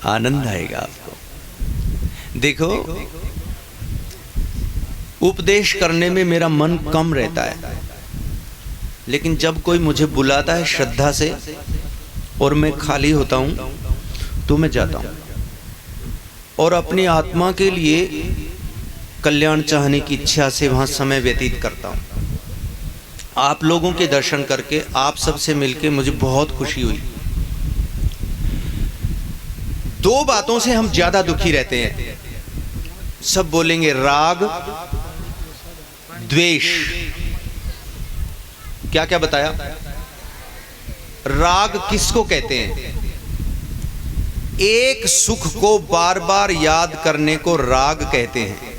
आनंद आएगा आपको। देखो, उपदेश करने में मेरा मन कम रहता है, लेकिन जब कोई मुझे बुलाता है श्रद्धा से और मैं खाली होता हूँ तो मैं जाता हूँ और अपनी आत्मा के लिए कल्याण चाहने की इच्छा से वहाँ समय व्यतीत करता हूँ। आप लोगों के दर्शन करके, आप सबसे मिलके मुझे बहुत खुशी हुई। दो बातों से हम ज्यादा दुखी रहते हैं। सब बोलेंगे राग द्वेष। क्या क्या बताया? राग किसको कहते हैं? एक सुख को बार बार याद करने को राग कहते हैं।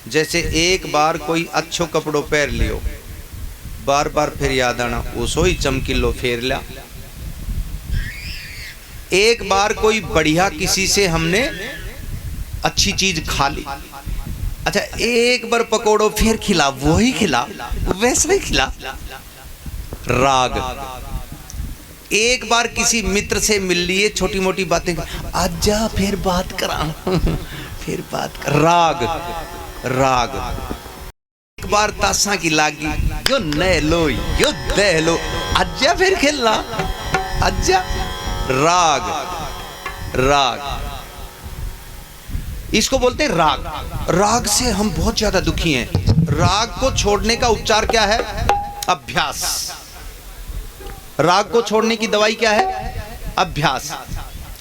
जैसे एक बार कोई अच्छो कपड़ो पहन लियो, बार बार फिर याद आना, उसो ही चमकीलो फेर ला। एक बार कोई बढ़िया किसी से हमने अच्छी चीज खा ली, अच्छा एक बार पकोड़ो फिर खिला, वही खिला, वैसा ही खिला, राग। एक बार किसी मित्र से मिल लिए, छोटी मोटी बातें, आजा फिर बात करा, फिर बात कर, राग राग। एक बार तासा की लागी, यो नह लो यो दह लो, आजा फिर खेलना, आजा, राग राग। इसको बोलते हैं राग। राग से हम बहुत ज्यादा दुखी हैं। राग को छोड़ने का उपचार क्या है? अभ्यास। राग को छोड़ने की दवाई क्या है? अभ्यास।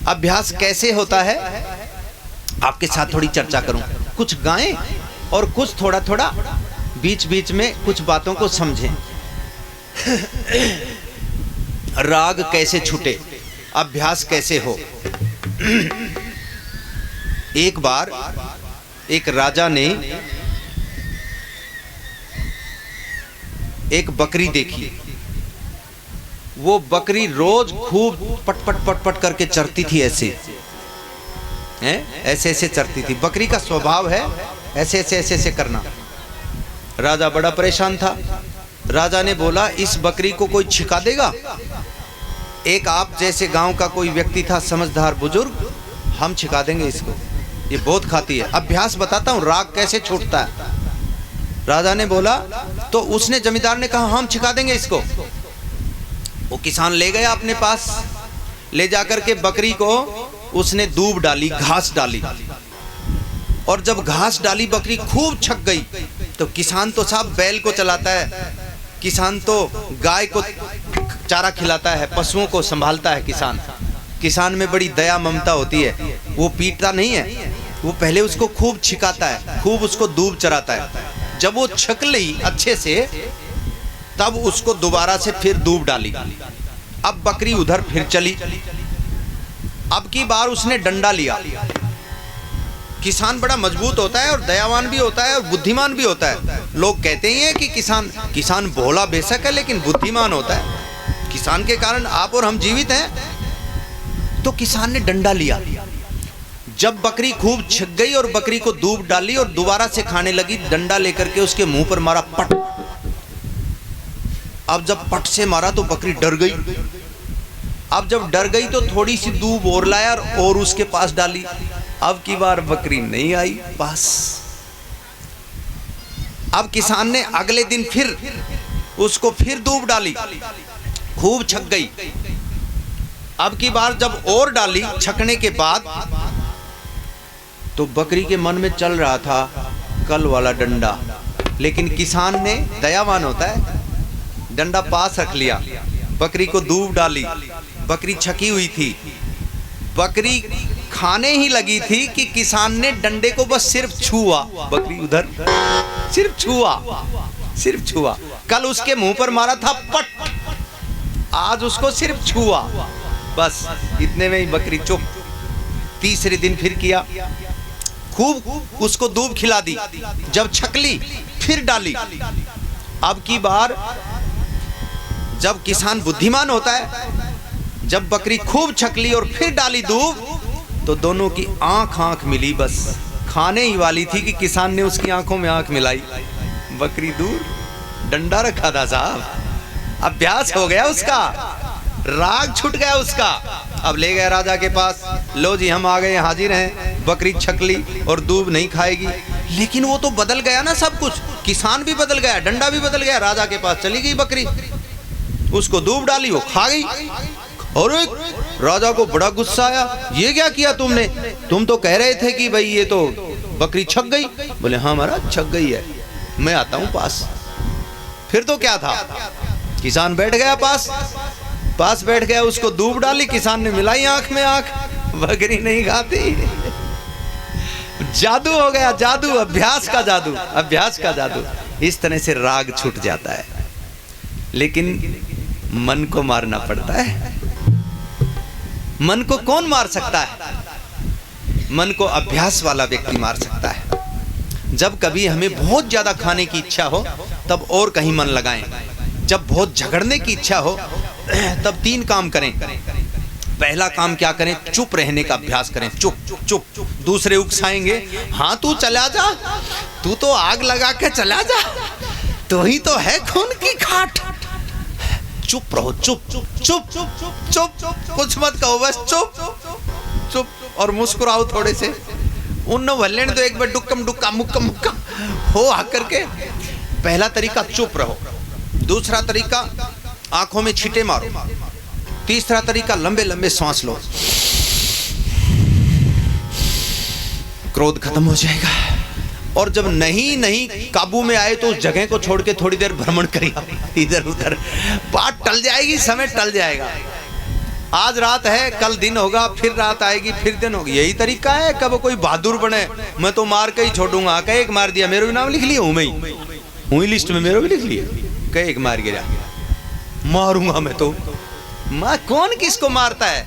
अभ्यास कैसे होता है आपके साथ थोड़ी चर्चा करूं, कुछ गाएं और कुछ थोड़ा थोड़ा बीच बीच में कुछ बातों को समझें। राग कैसे छूटे, अभ्यास कैसे हो। एक बार एक राजा ने एक बकरी देखी। वो बकरी रोज खूब पटपट पटपट करके चरती थी, ऐसे ऐसे ऐसे चरती थी। बकरी का स्वभाव है ऐसे ऐसे ऐसे ऐसे करना। राजा बड़ा परेशान था। राजा ने बोला, इस बकरी को कोई छिका देगा? एक आप जैसे गांव का कोई व्यक्ति था, समझदार बुजुर्ग, हम छिका देंगे इसको, ये बहुत खाती है। अभ्यास बताता हूँ राग कैसे छूटता है। राजा ने बोला, तो उसने, जमींदार ने कहा, हम छिका देंगे इसको। वो किसान ले गया अपने पास, ले जाकर के बकरी को उसने दूब डाली, घास डाली, और जब घास डाली बकरी खूब छक गई। तो किसान तो साहब बैल को चलाता है, किसान तो गाय को चारा खिलाता है, पशुओं को संभालता है। किसान में बड़ी दया ममता होती है। वो पीटता नहीं है, वो पहले उसको खूब छिकाता है, खूब उसको दूब चराता है। जब वो छक ली अच्छे से, तब उसको दोबारा से फिर दूब डाली। अब बकरी उधर फिर चली। अब की बार उसने डंडा लिया। किसान बड़ा मजबूत होता है और दयावान भी होता है और बुद्धिमान भी होता है। लोग कहते ही हैं कि किसान भोला बेशक है लेकिन बुद्धिमान होता है। किसान के कारण आप और हम जीवित हैं। तो किसान ने डंडा लिया। जब बकरी खूब छक गई और बकरी को दूब डाली और दोबारा से खाने लगी, डंडा लेकर के उसके मुंह पर मारा, पट। अब जब पट से मारा तो बकरी डर गई। अब जब डर गई तो थोड़ी सी दूब और लाया और उसके पास डाली। अब की बार बकरी नहीं आई पास। अब किसान ने अगले दिन फिर उसको फिर दूब डाली, खूब छक गई। अब की बार जब और डाली छकने के बाद, तो बकरी के मन में चल रहा था कल वाला डंडा, लेकिन किसान ने, दयावान होता है, डंडा पास रख लिया, बकरी को दूब डाली। बकरी छकी हुई थी, बकरी खाने ही लगी थी कि किसान ने डंडे को बस सिर्फ छुआ। बकरी उधर सिर्फ छुआ। कल उसके मुंह पर मारा था पट, आज उसको सिर्फ छुआ, बस इतने में ही बकरी चुप। तीसरे दिन फिर किया, खूब उसको दूब खिला दी। जब छकली फिर डाली। अब की बार जब किसान बुद्धिमान होता है, जब बकरी खूब छकली और फिर डाली दूब, तो दोनों की आंख मिली। बस खाने ही वाली थी कि किसान ने उसकी आंखों में आंख मिलाई। बकरी दूर, डंडा रखा था साहब। अभ्यास हो गया उसका, राग छूट गया उसका। अब ले गया राजा के पास, लो जी हम आ गए हाजिर हैं, बकरी छकली और दूब नहीं खाएगी। लेकिन वो तो बदल गया ना सब कुछ, किसान भी बदल गया, डंडा भी बदल गया। राजा के पास चली गई बकरी, उसको दूब डाली, वो खा गई। और राजा को बड़ा गुस्सा आया, ये क्या किया तुमने? तुम तो कह रहे थे कि भाई ये तो बकरी छक गई। बोले हाँ महाराज छक गई है, मैं आता हूं पास। फिर तो क्या था, किसान बैठ गया पास बैठ गया, उसको दूब डाली, किसान ने मिलाई आंख में आंख, बकरी नहीं खाती। जादू हो गया, जादू, अभ्यास का जादू, अभ्यास का जादू। इस तरह से राग छूट जाता है। लेकिन मन को मारना पड़ता है। मन को कौन मार सकता है? मन को अभ्यास वाला व्यक्ति मार सकता है। जब कभी हमें बहुत ज्यादा खाने की इच्छा हो तब और कहीं मन लगाएं। जब बहुत झगड़ने की इच्छा हो तब 3 काम करें। पहला काम क्या करें? चुप रहने का अभ्यास करें। चुप चुप। दूसरे उकसाएंगे, हाँ तू चला जा, तू तो आग लगा के चला जा, तो ही तो है खून की खाट। चुप रहो, चुप चुप चुप चुप चुप, कुछ मत कहो, बस चुप चुप। और मुस्कुराओ थोड़े से, उन भल्ले तो एक बार डुक्कम डुक्का मुक्कम मुक्का हो आकर के। पहला तरीका चुप रहो। दूसरा तरीका आंखों में छींटे मारो। तीसरा तरीका लंबे लंबे सांस लो, क्रोध खत्म हो जाएगा। और जब नहीं काबू में आए तो उस जगह को छोड़ के थोड़ी देर भ्रमण करिए इधर उधर, बात टल जाएगी, समय टल जाएगा। आज रात है, कल दिन होगा, फिर रात आएगी, फिर दिन होगी। यही तरीका है। कब कोई बहादुर बने, मैं तो मार के ही छोड़ूंगा, कहीं एक मार दिया, मेरा भी नाम लिख लिया हूं, मैं हुई लिस्ट में मेरा भी लिख लिया, कहीं एक मार गिरा, मारूंगा मैं तो। कौन किसको मारता है?